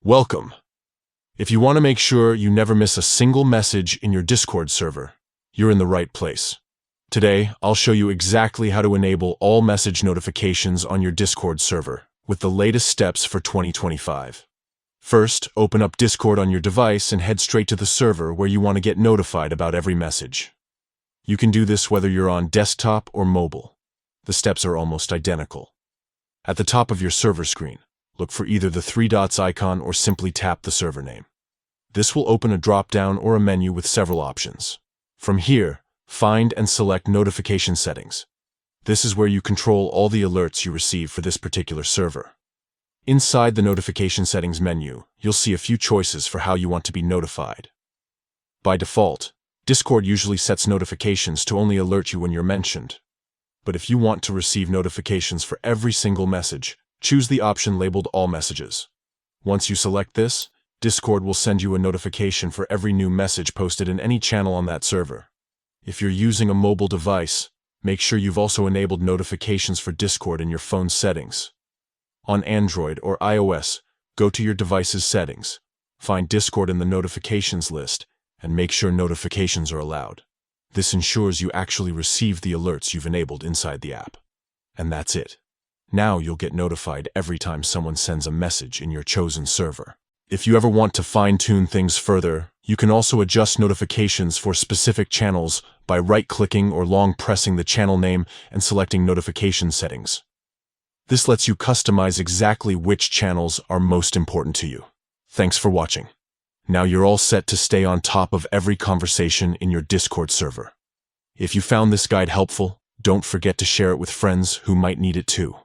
Welcome. If you want to make sure you never miss a single message in your Discord server, you're in the right place. Today, I'll show you exactly how to enable all message notifications on your Discord server with the latest steps for 2025. First, open up Discord on your device and head straight to the server where you want to get notified about every message. You can do this whether you're on desktop or mobile. The steps are almost identical. At the top of your server screen, look for either the three dots icon or simply tap the server name. This will open a drop-down or a menu with several options. From here, find and select Notification Settings. This is where you control all the alerts you receive for this particular server. Inside the Notification Settings menu, you'll see a few choices for how you want to be notified. By default, Discord usually sets notifications to only alert you when you're mentioned. But if you want to receive notifications for every single message, choose the option labeled All Messages. Once you select this, Discord will send you a notification for every new message posted in any channel on that server. If you're using a mobile device, make sure you've also enabled notifications for Discord in your phone's settings. On Android or iOS, go to your device's settings, find Discord in the notifications list, and make sure notifications are allowed. This ensures you actually receive the alerts you've enabled inside the app. And that's it. Now you'll get notified every time someone sends a message in your chosen server. If you ever want to fine-tune things further, you can also adjust notifications for specific channels by right-clicking or long pressing the channel name and selecting Notification Settings. This lets you customize exactly which channels are most important to you. Thanks for watching. Now you're all set to stay on top of every conversation in your Discord server. If you found this guide helpful, don't forget to share it with friends who might need it too.